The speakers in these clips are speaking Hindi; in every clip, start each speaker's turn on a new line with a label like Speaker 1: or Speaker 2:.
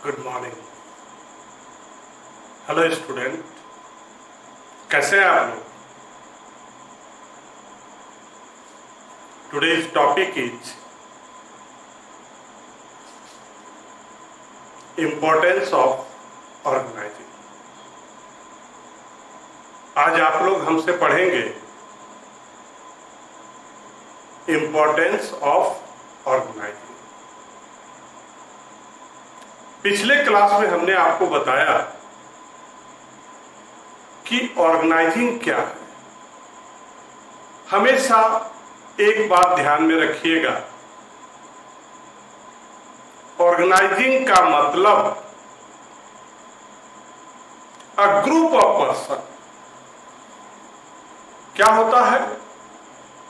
Speaker 1: Good morning. हेलो स्टूडेंट, कैसे हैं आप लोग? Today's topic is importance of organising. आज आप लोग हमसे पढ़ेंगे इम्पोर्टेंस ऑफ ऑर्गेनाइजिंग। पिछले क्लास में हमने आपको बताया कि ऑर्गेनाइजिंग क्या है। हमेशा एक बात ध्यान में रखिएगा, ऑर्गेनाइजिंग का मतलब अ ग्रुप ऑफ पर्सन। क्या होता है?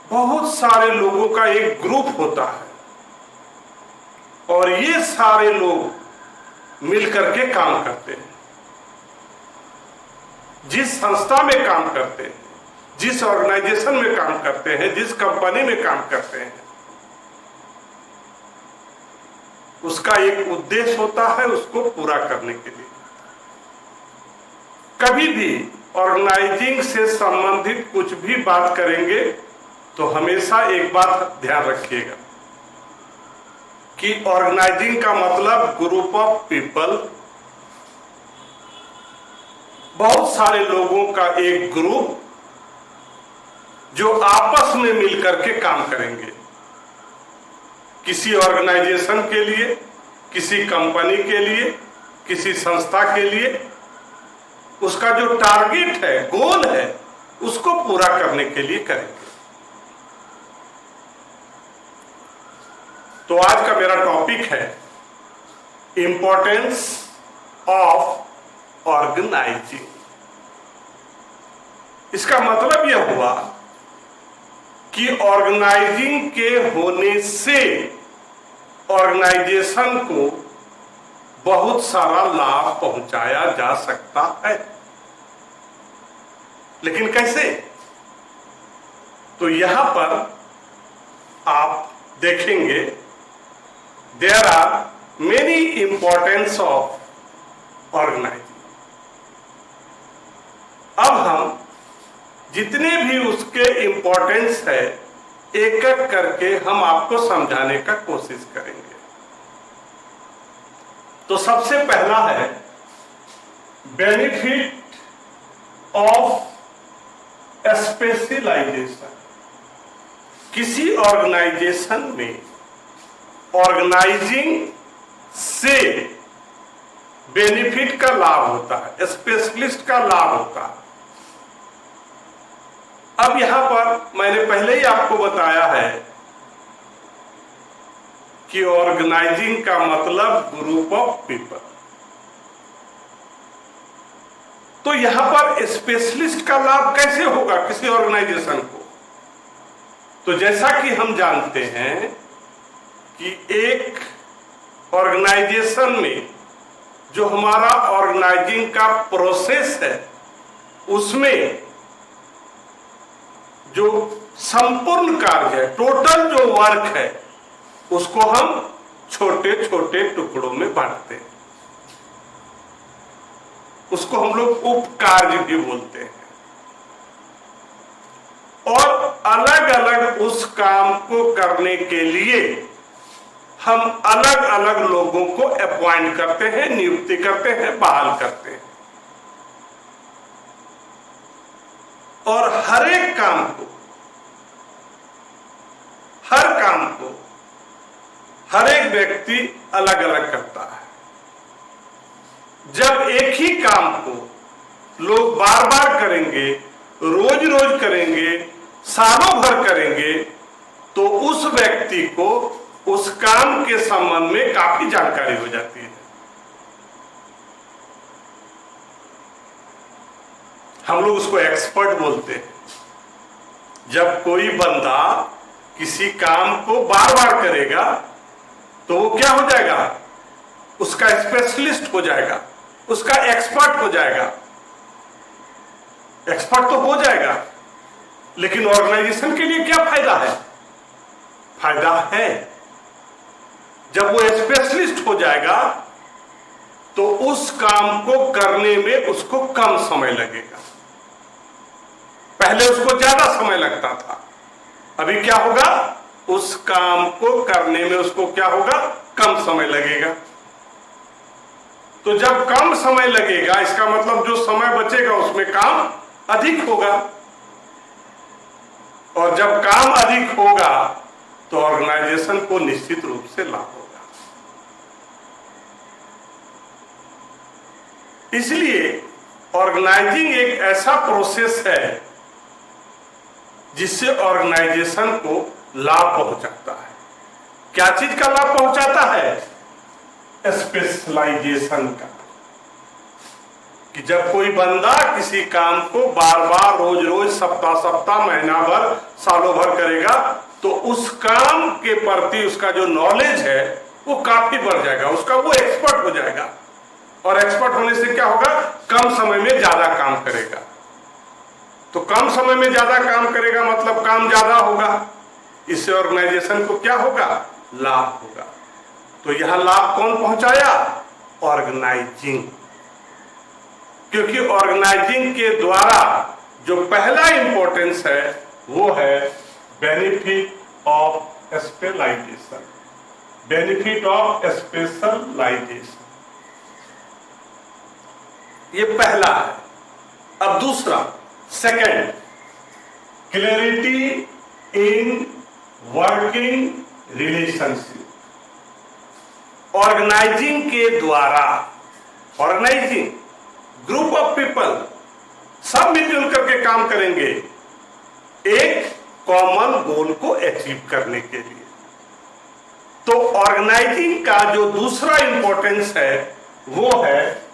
Speaker 1: बहुत सारे लोगों का एक ग्रुप होता है और ये सारे लोग मिलकर के काम करते हैं। जिस संस्था में काम करते हैं, जिस ऑर्गेनाइजेशन में काम करते हैं, जिस कंपनी में काम करते हैं, उसका एक उद्देश्य होता है उसको पूरा करने के लिए। कभी भी ऑर्गेनाइजिंग से संबंधित कुछ भी बात करेंगे तो हमेशा एक बात ध्यान रखिएगा कि ऑर्गेनाइजिंग का मतलब ग्रुप ऑफ पीपल, बहुत सारे लोगों का एक ग्रुप जो आपस में मिलकर के काम करेंगे। किसी ऑर्गेनाइजेशन के लिए, किसी कंपनी के लिए, किसी संस्था के लिए उसका जो टारगेट है, गोल है, उसको पूरा करने के लिए करेंगे। तो आज का मेरा टॉपिक है इंपॉर्टेंस ऑफ ऑर्गेनाइजिंग। इसका मतलब यह हुआ कि ऑर्गेनाइजिंग के होने से ऑर्गेनाइजेशन को बहुत सारा लाभ पहुंचाया जा सकता है। लेकिन कैसे? तो यहां पर आप देखेंगे there are many importance of organizing। अब हम जितने भी उसके इंपॉर्टेंस है एक एक करके हम आपको समझाने का कोशिश करेंगे। तो सबसे पहला है बेनिफिट ऑफ स्पेशलाइजेशन। किसी ऑर्गेनाइजेशन में ऑर्गेनाइजिंग से बेनिफिट का लाभ होता है, स्पेशलिस्ट का लाभ होता है। अब यहां पर मैंने पहले ही आपको बताया है कि ऑर्गेनाइजिंग का मतलब ग्रुप ऑफ पीपल। तो यहां पर स्पेशलिस्ट का लाभ कैसे होगा किसी ऑर्गेनाइजेशन को? तो जैसा कि हम जानते हैं कि एक ऑर्गेनाइजेशन में जो हमारा ऑर्गेनाइजिंग का प्रोसेस है उसमें जो संपूर्ण कार्य है, टोटल जो वर्क है, उसको हम छोटे छोटे टुकड़ों में बांटते हैं। उसको हम लोग उपकार्य भी बोलते हैं और अलग अलग उस काम को करने के लिए हम अलग अलग लोगों को अपॉइंट करते हैं, नियुक्ति करते हैं, बहाल करते हैं। और हर एक काम को, हर काम को हर एक व्यक्ति अलग अलग करता है। जब एक ही काम को लोग बार बार करेंगे, रोज रोज करेंगे, सालों भर करेंगे, तो उस व्यक्ति को उस काम के संबंध में काफी जानकारी हो जाती है। हम लोग उसको एक्सपर्ट बोलते हैं। जब कोई बंदा किसी काम को बार बार करेगा तो वो क्या हो जाएगा? उसका स्पेशलिस्ट हो जाएगा, उसका एक्सपर्ट हो जाएगा। एक्सपर्ट तो हो जाएगा, लेकिन ऑर्गेनाइजेशन के लिए क्या फायदा है? फायदा है जब वो स्पेशलिस्ट हो जाएगा तो उस काम को करने में उसको कम समय लगेगा। पहले उसको ज्यादा समय लगता था, अभी क्या होगा, उस काम को करने में उसको क्या होगा, कम समय लगेगा। तो जब कम समय लगेगा, इसका मतलब जो समय बचेगा उसमें काम अधिक होगा, और जब काम अधिक होगा तो ऑर्गेनाइजेशन को निश्चित रूप से लाभ होगा। इसलिए ऑर्गेनाइजिंग एक ऐसा प्रोसेस है जिससे ऑर्गेनाइजेशन को लाभ पहुंचाता है। क्या चीज का लाभ पहुंचाता है? स्पेशलाइजेशन का। कि जब कोई बंदा किसी काम को बार बार, रोज रोज, सप्ताह सप्ताह, महीना भर, सालों भर करेगा, तो उस काम के प्रति उसका जो नॉलेज है वो काफी बढ़ जाएगा, उसका वो एक्सपर्ट हो जाएगा। और एक्सपर्ट होने से क्या होगा, कम समय में ज्यादा काम करेगा। तो कम समय में ज्यादा काम करेगा मतलब काम ज्यादा होगा, इससे ऑर्गेनाइजेशन को क्या होगा, लाभ होगा। तो यहां लाभ कौन पहुंचाया? ऑर्गेनाइजिंग। क्योंकि ऑर्गेनाइजिंग के द्वारा जो पहला इंपॉर्टेंस है वो है benefit of specialisation. Benefit of specialisation, ये पहला है। अब दूसरा, second, clarity in working relationship. Organising के द्वारा, ऑर्गेनाइजिंग ग्रुप ऑफ पीपल सब मिलजुल करके काम करेंगे एक कॉमन गोल को अचीव करने के लिए। तो ऑर्गेनाइजिंग का जो दूसरा इंपॉर्टेंस है वो है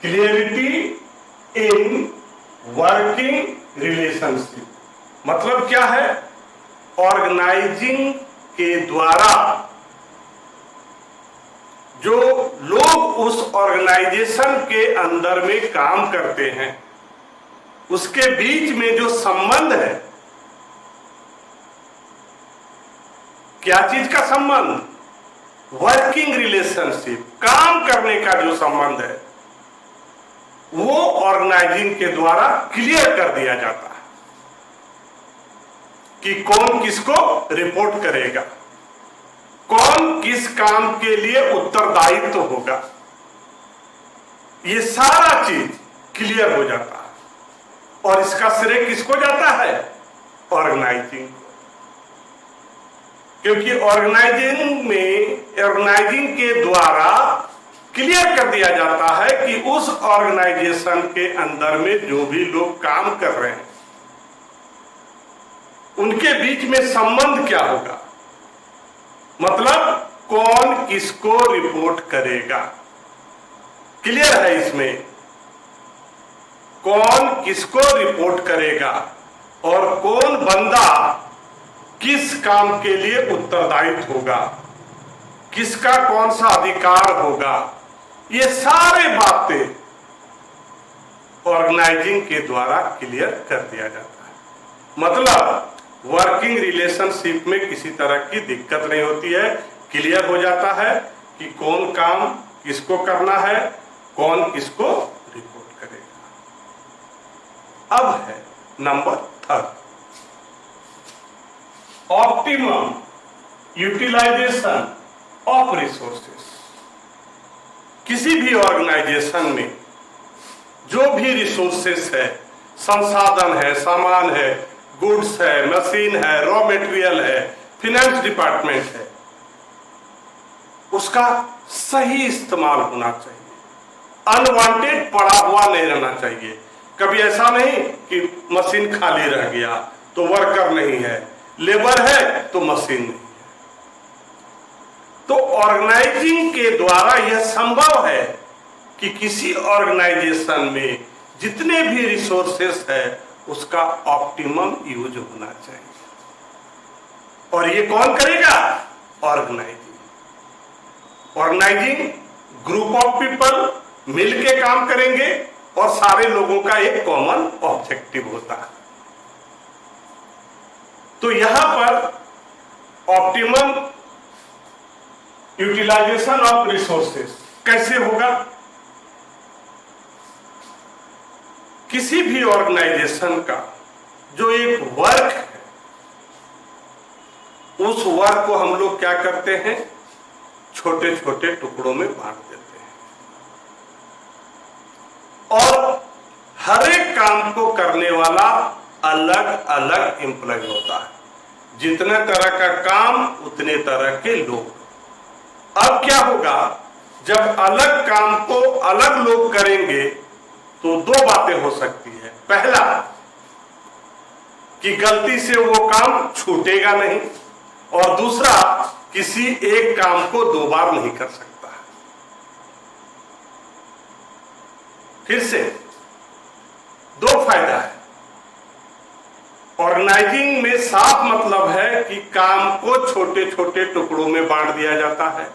Speaker 1: क्लियरिटी इन वर्किंग रिलेशनशिप। मतलब क्या है? ऑर्गेनाइजिंग के द्वारा जो लोग उस ऑर्गेनाइजेशन के अंदर में काम करते हैं उसके बीच में जो संबंध है, क्या चीज का संबंध? वर्किंग रिलेशनशिप, काम करने का जो संबंध है वो ऑर्गेनाइजिंग के द्वारा क्लियर कर दिया जाता है कि कौन किसको रिपोर्ट करेगा, कौन किस काम के लिए उत्तरदायित्व होगा। ये सारा चीज क्लियर हो जाता है और इसका श्रेय किसको जाता है? ऑर्गेनाइजिंग। क्योंकि ऑर्गेनाइजिंग के द्वारा क्लियर कर दिया जाता है कि उस ऑर्गेनाइजेशन के अंदर में जो भी लोग काम कर रहे हैं उनके बीच में संबंध क्या होगा, मतलब कौन किसको रिपोर्ट करेगा। क्लियर है इसमें, कौन किसको रिपोर्ट करेगा और कौन बंदा किस काम के लिए उत्तरदायित्व होगा, किसका कौन सा अधिकार होगा। ये सारे बातें ऑर्गेनाइजिंग के द्वारा क्लियर कर दिया जाता है। मतलब वर्किंग रिलेशनशिप में किसी तरह की दिक्कत नहीं होती है, क्लियर हो जाता है कि कौन काम किसको करना है, कौन किसको रिपोर्ट करेगा। अब है number third, optimum utilisation of resources. किसी भी ऑर्गेनाइजेशन में जो भी रिसोर्सेस है, संसाधन है, सामान है, गुड्स है, मशीन है, रॉ मटेरियल है, फिनेंस डिपार्टमेंट है, उसका सही इस्तेमाल होना चाहिए। अनवांटेड पड़ा हुआ नहीं रहना चाहिए। कभी ऐसा नहीं कि मशीन खाली रह गया तो वर्कर नहीं है, लेबर है तो मशीन नहीं है। तो ऑर्गेनाइजिंग के द्वारा यह संभव है कि किसी ऑर्गेनाइजेशन में जितने भी रिसोर्सेस है उसका ऑप्टिमम यूज होना चाहिए। और ये कौन करेगा? ऑर्गेनाइजिंग ग्रुप ऑफ पीपल मिलके काम करेंगे और सारे लोगों का एक कॉमन ऑब्जेक्टिव होता है। तो यहां पर ऑप्टिमम यूटिलाइजेशन ऑफ रिसोर्सेस कैसे होगा? किसी भी ऑर्गेनाइजेशन का जो एक वर्क है, उस वर्क को हम लोग क्या करते हैं, छोटे छोटे टुकड़ों में बांट देते हैं और हर एक काम को करने वाला अलग अलग एम्प्लॉय होता है। जितने तरह का काम उतने तरह के लोग। अब क्या होगा, जब अलग काम को अलग लोग करेंगे तो दो बातें हो सकती है। पहला कि गलती से वो काम छूटेगा नहीं, और दूसरा किसी एक काम को दो बार नहीं कर सकता। फिर से दो फायदा है। ऑर्गेनाइजिंग में साफ मतलब है कि काम को छोटे छोटे टुकड़ों में बांट दिया जाता है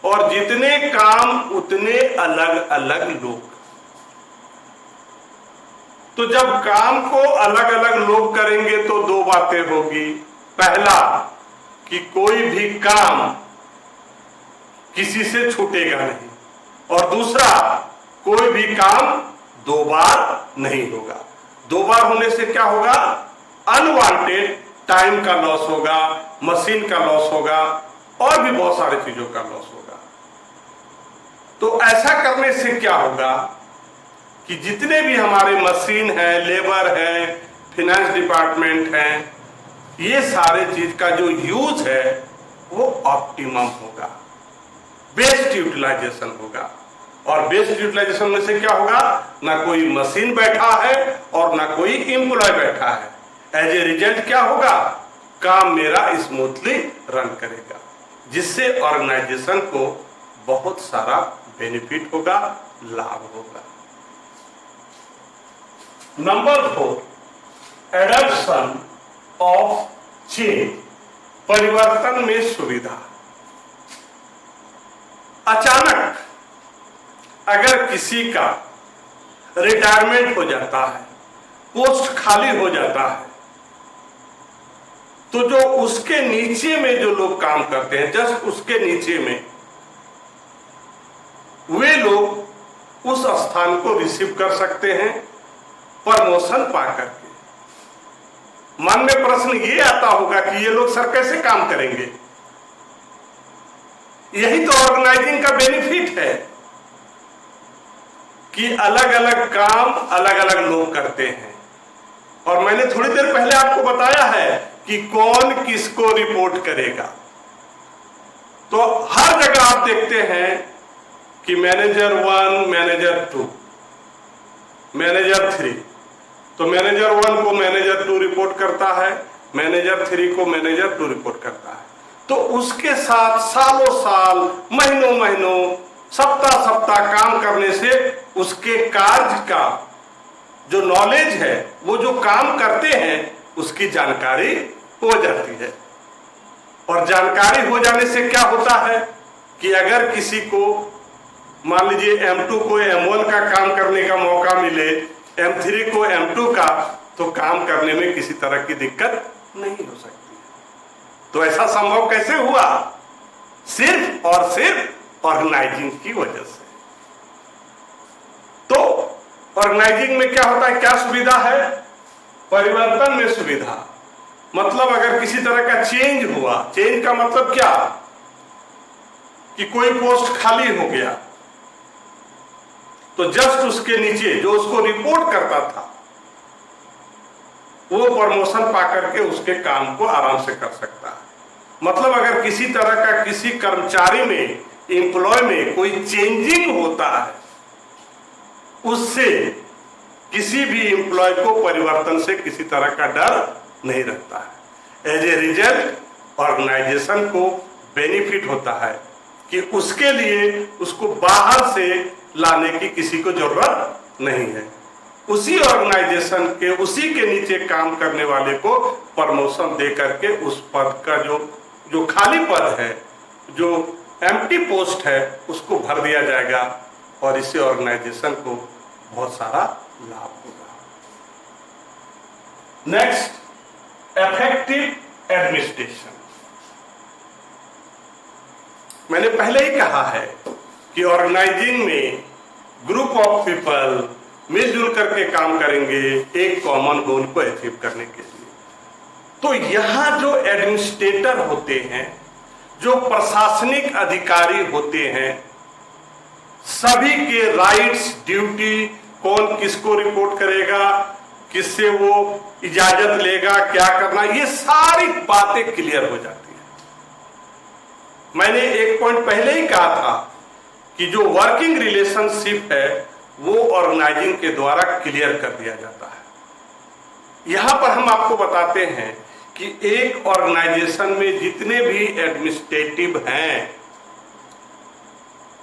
Speaker 1: और जितने काम उतने अलग अलग लोग। तो जब काम को अलग अलग लोग करेंगे तो दो बातें होगी। पहला कि कोई भी काम किसी से छूटेगा नहीं, और दूसरा कोई भी काम दो बार नहीं होगा। दो बार होने से क्या होगा, अनवांटेड टाइम का लॉस होगा, मशीन का लॉस होगा और भी बहुत सारी चीजों का लॉस होगा। तो ऐसा करने से क्या होगा कि जितने भी हमारे मशीन है, लेबर है, फिनेंस डिपार्टमेंट है, ये सारे चीज का जो यूज है वो ऑप्टिमम होगा, बेस्ट यूटिलाइजेशन होगा। और बेस्ट यूटिलाइजेशन में से क्या होगा, ना कोई मशीन बैठा है और ना कोई एम्प्लॉय बैठा है। एज ए रिजल्ट क्या होगा, काम मेरा स्मूथली रन करेगा, जिससे ऑर्गेनाइजेशन को बहुत सारा बेनिफिट होगा, लाभ होगा। नंबर 4, एडॉप्शन ऑफ चेंज, परिवर्तन में सुविधा। अचानक अगर किसी का रिटायरमेंट हो जाता है, पोस्ट खाली हो जाता है, तो जो उसके नीचे में जो लोग काम करते हैं, जस्ट उसके नीचे में, वे लोग उस स्थान को रिसीव कर सकते हैं प्रमोशन पाकर के। मन में प्रश्न ये आता होगा कि ये लोग सर कैसे काम करेंगे। यही तो ऑर्गेनाइजिंग का बेनिफिट है कि अलग अलग काम अलग अलग लोग करते हैं। और मैंने थोड़ी देर पहले आपको बताया है कि कौन किसको रिपोर्ट करेगा। तो हर जगह आप देखते हैं कि मैनेजर 1, मैनेजर 2, मैनेजर 3, तो मैनेजर 1 को मैनेजर 2 रिपोर्ट करता है, मैनेजर 3 को मैनेजर 2 रिपोर्ट करता है। तो उसके साथ सालों साल, महीनों महीनों, सप्ताह सप्ताह काम करने से उसके कार्य का जो नॉलेज है, वो जो काम करते हैं उसकी जानकारी हो जाती है। और जानकारी हो जाने से क्या होता है कि अगर किसी को मान लीजिए M2 को M1 का काम करने का मौका मिले, M3 को M2 का, तो काम करने में किसी तरह की दिक्कत नहीं हो सकती। तो ऐसा संभव कैसे हुआ? सिर्फ और सिर्फ ऑर्गेनाइजिंग की वजह से। तो ऑर्गेनाइजिंग में क्या होता है, क्या सुविधा है? परिवर्तन में सुविधा। मतलब अगर किसी तरह का चेंज हुआ, चेंज का मतलब क्या कि कोई पोस्ट खाली हो गया, तो जस्ट उसके नीचे जो उसको रिपोर्ट करता था वो प्रमोशन पाकर के उसके काम को आराम से कर सकता है। मतलब अगर किसी तरह का किसी कर्मचारी में, एम्प्लॉय में कोई चेंजिंग होता है, उससे किसी भी एम्प्लॉय को परिवर्तन से किसी तरह का डर नहीं रहता है। एज ए रिजल्ट ऑर्गेनाइजेशन को बेनिफिट होता है कि उसके लिए उसको बाहर से लाने की किसी को जरूरत नहीं है। उसी ऑर्गेनाइजेशन के, उसी के नीचे काम करने वाले को प्रमोशन दे करके उस पद का जो खाली पद है, जो एम्प्टी पोस्ट है, उसको भर दिया जाएगा और इससे ऑर्गेनाइजेशन को बहुत सारा लाभ होगा। Next, effective administration. मैंने पहले ही कहा है कि ऑर्गेनाइजिंग में ग्रुप ऑफ पीपल मिलजुल करके काम करेंगे एक कॉमन गोल को अचीव करने के लिए। तो यहाँ जो एडमिनिस्ट्रेटर होते हैं, जो प्रशासनिक अधिकारी होते हैं, सभी के राइट्स, ड्यूटी, कौन किसको रिपोर्ट करेगा, किससे वो इजाजत लेगा, क्या करना, ये सारी बातें क्लियर हो जाती हैं। मैंने एक पॉइंट पहले ही कहा था कि जो वर्किंग रिलेशनशिप है वो ऑर्गेनाइजिंग के द्वारा क्लियर कर दिया जाता है। यहां पर हम आपको बताते हैं कि एक ऑर्गेनाइजेशन में जितने भी एडमिनिस्ट्रेटिव हैं,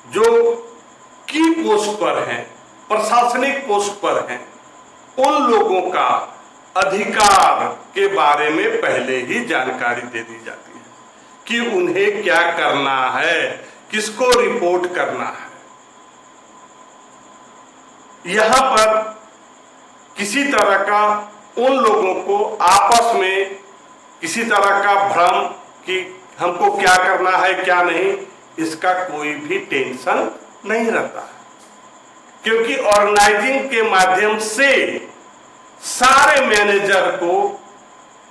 Speaker 1: जो की पोस्ट पर हैं, प्रशासनिक पोस्ट पर हैं, उन लोगों का अधिकार के बारे में पहले ही जानकारी दे दी जाती है कि उन्हें क्या करना है, किसको रिपोर्ट करना है। यहां पर किसी तरह का उन लोगों को आपस में किसी तरह का भ्रम कि हमको क्या करना है क्या नहीं, इसका कोई भी टेंशन नहीं रहता है, क्योंकि ऑर्गेनाइजिंग के माध्यम से सारे मैनेजर को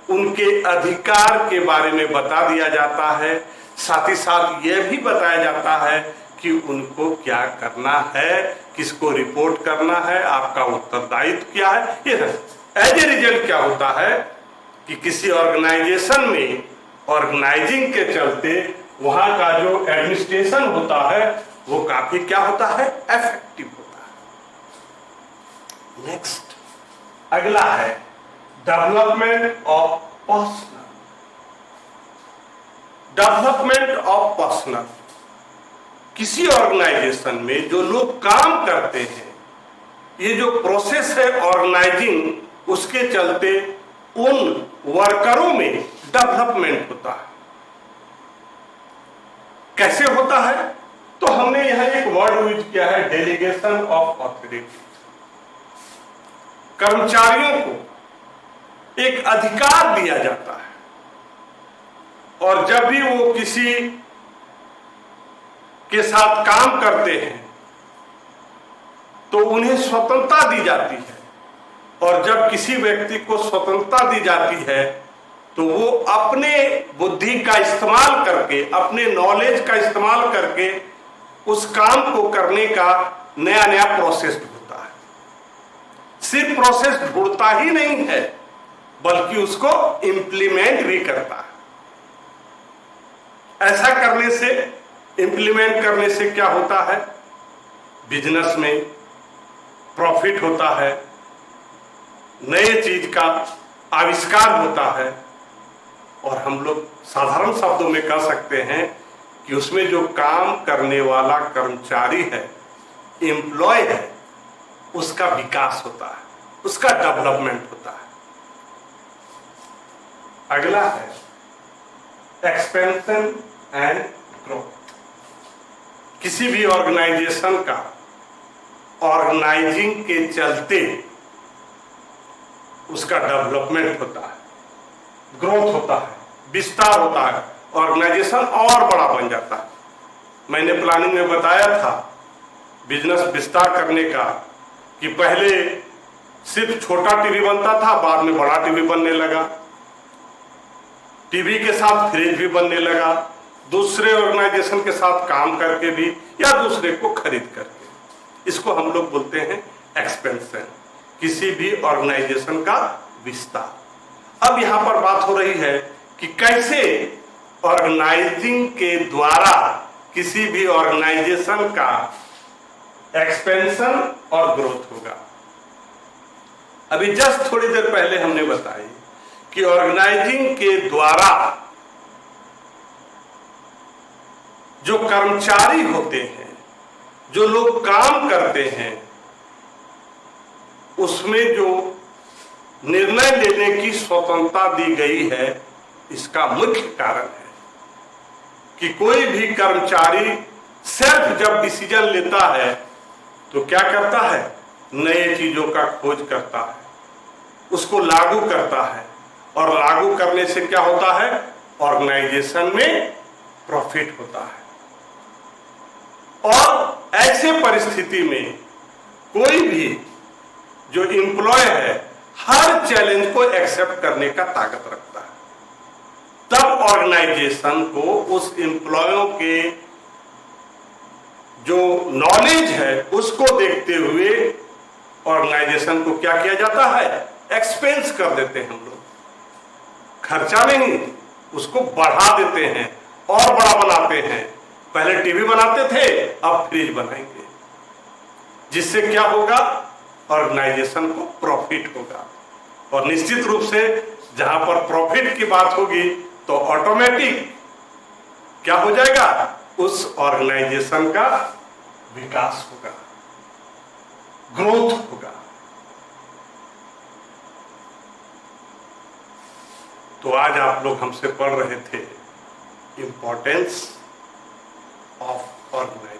Speaker 1: उनके अधिकार के बारे में बता दिया जाता है। साथ ही साथ यह भी बताया जाता है कि उनको क्या करना है, किसको रिपोर्ट करना है, आपका उत्तरदायित्व क्या है। ये एज ए रिजल्ट क्या होता है कि किसी ऑर्गेनाइजेशन में ऑर्गेनाइजिंग के चलते वहां का जो एडमिनिस्ट्रेशन होता है वो काफी क्या होता है, इफेक्टिव होता है। नेक्स्ट अगला है development of personal. Development of personal, किसी ऑर्गेनाइजेशन में जो लोग काम करते हैं, ये जो प्रोसेस है ऑर्गेनाइजिंग, उसके चलते उन वर्करों में डेवलपमेंट होता है। कैसे होता है? तो हमने यहां एक वर्ड यूज किया है, डेलीगेशन ऑफ ऑथोरिटी। कर्मचारियों को एक अधिकार दिया जाता है और जब भी वो किसी के साथ काम करते हैं तो उन्हें स्वतंत्रता दी जाती है, और जब किसी व्यक्ति को स्वतंत्रता दी जाती है तो वो अपने बुद्धि का इस्तेमाल करके, अपने नॉलेज का इस्तेमाल करके उस काम को करने का नया नया प्रोसेस ढूंढता है। सिर्फ प्रोसेस ढूंढता ही नहीं है बल्कि उसको इंप्लीमेंट भी करता है। ऐसा करने से, इंप्लीमेंट करने से क्या होता है, बिजनेस में प्रॉफिट होता है, नए चीज का आविष्कार होता है, और हम लोग साधारण शब्दों में कह सकते हैं कि उसमें जो काम करने वाला कर्मचारी है, एम्प्लॉय है, उसका विकास होता है, उसका डेवलपमेंट होता है। अगला है एक्सपेंशन एंड ग्रोथ। किसी भी ऑर्गेनाइजेशन का ऑर्गेनाइजिंग के चलते उसका डेवलपमेंट होता है, ग्रोथ होता है, विस्तार होता है, ऑर्गेनाइजेशन और बड़ा बन जाता है। मैंने प्लानिंग में बताया था बिजनेस विस्तार करने का कि पहले सिर्फ छोटा टीवी बनता था, बाद में बड़ा टीवी बनने लगा, टीवी के साथ फ्रिज भी बनने लगा, दूसरे ऑर्गेनाइजेशन के साथ काम करके भी या दूसरे को खरीद करके। इसको हम लोग बोलते हैं एक्सपेंशन, किसी भी ऑर्गेनाइजेशन का विस्तार। अब यहां पर बात हो रही है कि कैसे ऑर्गेनाइजिंग के द्वारा किसी भी ऑर्गेनाइजेशन का एक्सपेंशन और ग्रोथ होगा। अभी जस्ट थोड़ी देर पहले हमने बताई कि ऑर्गेनाइजिंग के द्वारा जो कर्मचारी होते हैं, जो लोग काम करते हैं, उसमें जो निर्णय लेने की स्वतंत्रता दी गई है, इसका मुख्य कारण है कि कोई भी कर्मचारी सिर्फ जब डिसीजन लेता है तो क्या करता है, नए चीजों का खोज करता है, उसको लागू करता है, और लागू करने से क्या होता है, ऑर्गेनाइजेशन में प्रॉफिट होता है। और ऐसे परिस्थिति में कोई भी जो एम्प्लॉय है हर चैलेंज को एक्सेप्ट करने का ताकत रखता है, तब ऑर्गेनाइजेशन को उस एम्प्लॉयों के जो नॉलेज है उसको देखते हुए ऑर्गेनाइजेशन को क्या किया जाता है, एक्सपेंस कर देते हैं हम लोग, खर्चा नहीं, उसको बढ़ा देते हैं और बड़ा बनाते हैं। पहले टीवी बनाते थे, अब फ्रिज बनाएंगे, जिससे क्या होगा, ऑर्गेनाइजेशन को प्रॉफिट होगा। और निश्चित रूप से जहां पर प्रॉफिट की बात होगी तो ऑटोमेटिक क्या हो जाएगा, उस ऑर्गेनाइजेशन का विकास होगा, ग्रोथ होगा। तो आज आप लोग हमसे पढ़ रहे थे इंपॉर्टेंस ऑफ ऑर्गेनाइजेशन।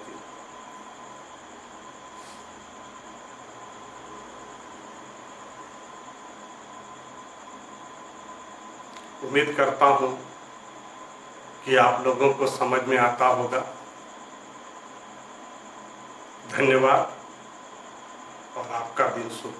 Speaker 1: उम्मीद करता हूं कि आप लोगों को समझ में आता होगा। धन्यवाद और आपका दिन शुभ।